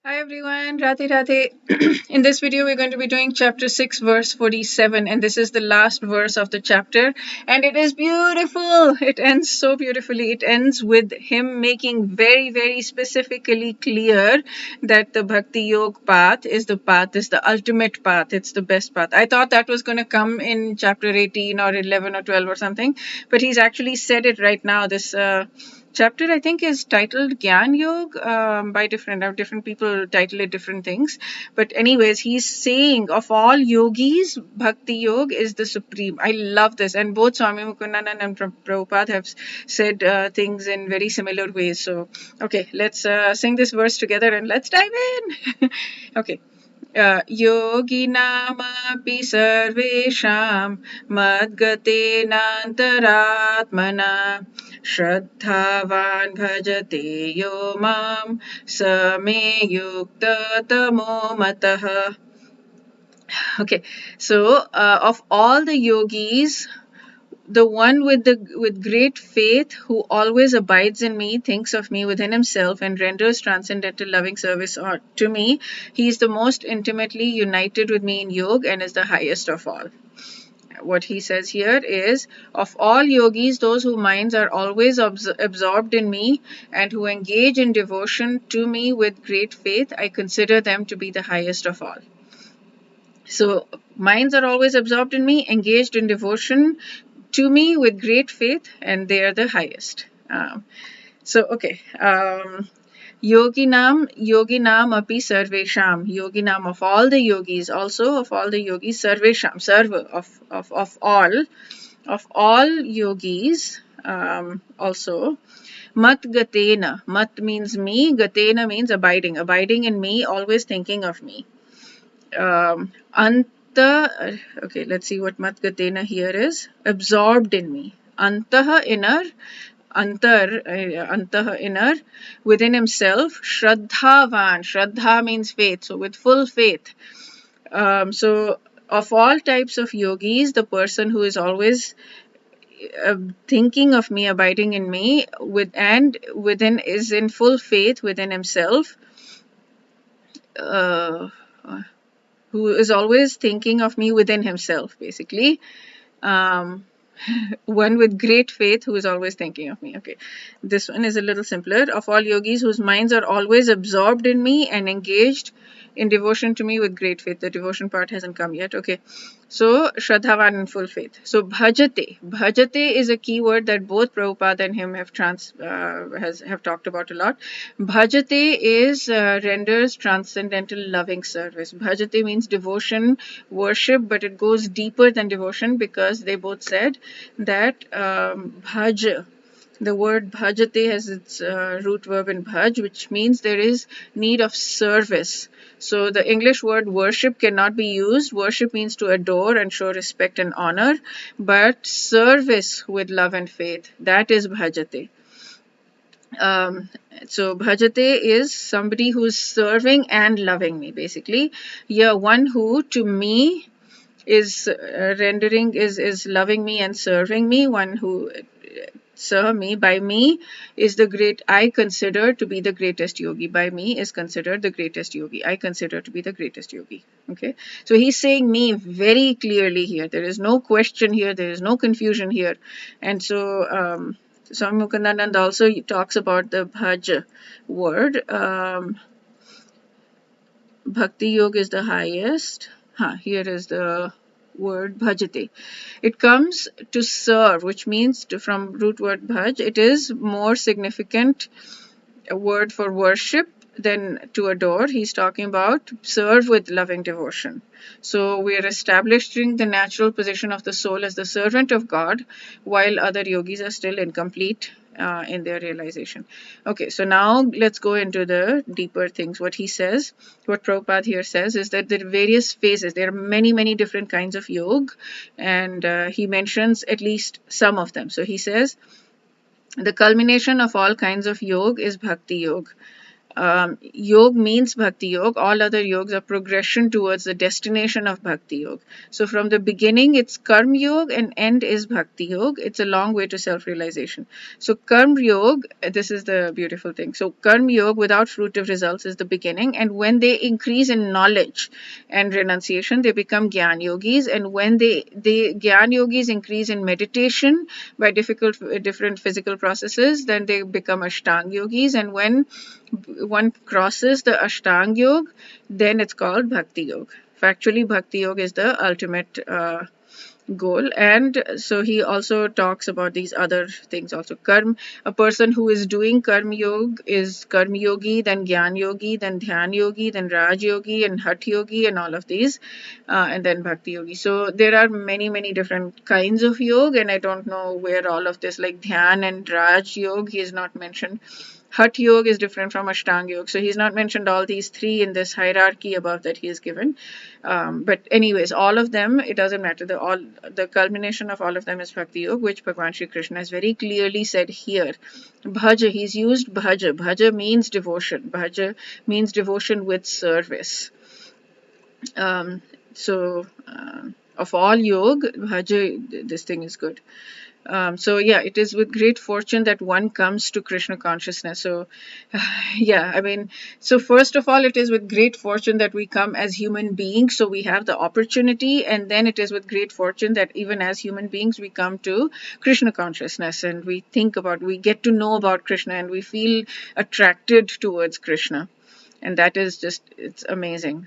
Hi everyone, Radhe Radhe. In this video, we're going to be doing chapter 6, verse 47, and this is the last verse of the chapter, and it is beautiful. It ends so beautifully. It ends with him making very, very specifically clear that the Bhakti Yoga path, is the ultimate path, it's the best path. I thought that was going to come in chapter 18 or 11 or 12 or something, but he's actually said it right now. This chapter I think is titled Jnaya Yog by different people title it different things. But anyways, he's saying of all yogis, Bhakti Yoga is the supreme. I love this, and both Swami Mukundanand and Prabhupada have said things in very similar ways. So okay, let's sing this verse together and let's dive in. Okay. योगिनामपि सर्वेषां मद्गतेनान्तरात्मना श्रद्धावान् भजते यो मां स मे युक्ततमो मतः. Okay, so of all the yogis, the one with great faith who always abides in me, thinks of me within himself, and renders transcendental loving service to me, he is the most intimately united with me in yoga and is the highest of all. What he says here is, of all yogis, those whose minds are always absorbed in me and who engage in devotion to me with great faith, I consider them to be the highest of all. So minds are always absorbed in me, engaged in devotion to me with great faith, and they are the highest. Okay. Yoginam api sarvesham. Yoginam, of all the yogis, also of all the yogis, sarvesham, sarva, of all yogis, also. Mat gatena. Mat means me, gatena means abiding in me, always thinking of me. Anta, okay, let's see what Matgatena here is. Absorbed in me. Antaha, inner. Antaha, inner. Within himself. Shraddhavan. Shraddha means faith. So with full faith. So of all types of yogis, the person who is always thinking of me, abiding in me, within is in full faith within himself. Who is always thinking of me within himself, basically. Um, one with great faith who is always thinking of me. Okay, this one is a little simpler. Of all yogis whose minds are always absorbed in me and engaged in devotion to me with great faith. The devotion part hasn't come yet. Okay, so Shraddhavan in full faith. So bhajate. Bhajate is a key word that both Prabhupada and him have talked about a lot. Bhajate is renders transcendental loving service. Bhajate means devotion, worship, but it goes deeper than devotion because they both said that bhaj, the word bhajate has its root verb in bhaj, which means there is need of service. So the English word worship cannot be used. Worship means to adore and show respect and honor, but service with love and faith, that is bhajate. So bhajate is somebody who's serving and loving me, basically. Yeah, one who to me is is loving me and serving me. One who serve me, by me, is the great, I consider to be the greatest yogi. By me is considered the greatest yogi. I consider to be the greatest yogi. Okay, so he's saying me very clearly here. There is no question here. There is no confusion here. And so Swami Mukundanand also talks about the bhaj word. Bhakti Yoga is the highest. Here is the word bhajate. It comes to serve, which means from root word bhaj. It is more significant a word for worship than to adore. He's talking about serve with loving devotion. So we are establishing the natural position of the soul as the servant of God, while other yogis are still incomplete in their realization. Okay, so now let's go into the deeper things. What he says, what Prabhupada here says, is that there are various phases. There are many, many different kinds of yoga, and he mentions at least some of them. So he says, the culmination of all kinds of yoga is bhakti yoga. Yog means Bhakti Yog. All other yogs are progression towards the destination of Bhakti Yog. So from the beginning, it's Karma Yog and end is Bhakti Yog. It's a long way to self-realization. So Karma Yog, this is the beautiful thing. So Karma Yog without fruitive results is the beginning. And when they increase in knowledge and renunciation, they become Gyan Yogis. And when they Gyan Yogis increase in meditation by different physical processes, then they become Ashtanga Yogis. And when one crosses the Ashtanga Yoga, then it's called Bhakti Yoga. Factually, Bhakti Yoga is the ultimate goal. And so he also talks about these other things also. Karma, a person who is doing Karma Yoga is Karma Yogi, then Gyan Yogi, then Dhyan Yogi, then Raj Yogi, and Hat Yogi, and all of these, and then Bhakti Yogi. So there are many, many different kinds of yoga, and I don't know where all of this, like Dhyan and Raj Yoga, he is not mentioned. Hat Yoga is different from Ashtanga Yoga. So he's not mentioned all these three in this hierarchy above that he is given. But anyways, all of them, it doesn't matter. The culmination of all of them is Bhakti Yoga, which Bhagwan Shri Krishna has very clearly said here. Bhaja, he's used Bhaja. Bhaja means devotion. Bhaja means devotion with service. So of all yoga, Bhaja, this thing is good. So yeah, it is with great fortune that one comes to Krishna consciousness. So yeah, I mean, so first of all, it is with great fortune that we come as human beings. So we have the opportunity, and then it is with great fortune that even as human beings, we come to Krishna consciousness and we we get to know about Krishna and we feel attracted towards Krishna. And that is just, it's amazing.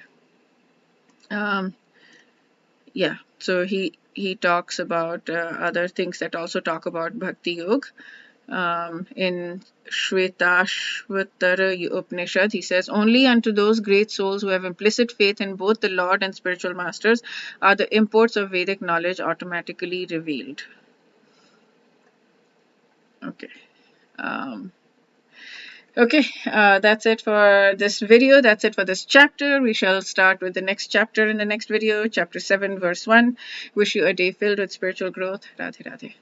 Yeah, so he talks about other things that also talk about Bhakti Yoga. In Shvetashvatara Upanishad, he says, only unto those great souls who have implicit faith in both the Lord and spiritual masters are the imports of Vedic knowledge automatically revealed. Okay. Okay, that's it for this video. That's it for this chapter. We shall start with the next chapter in the next video, chapter 7, verse 1. Wish you a day filled with spiritual growth. Radhe Radhe.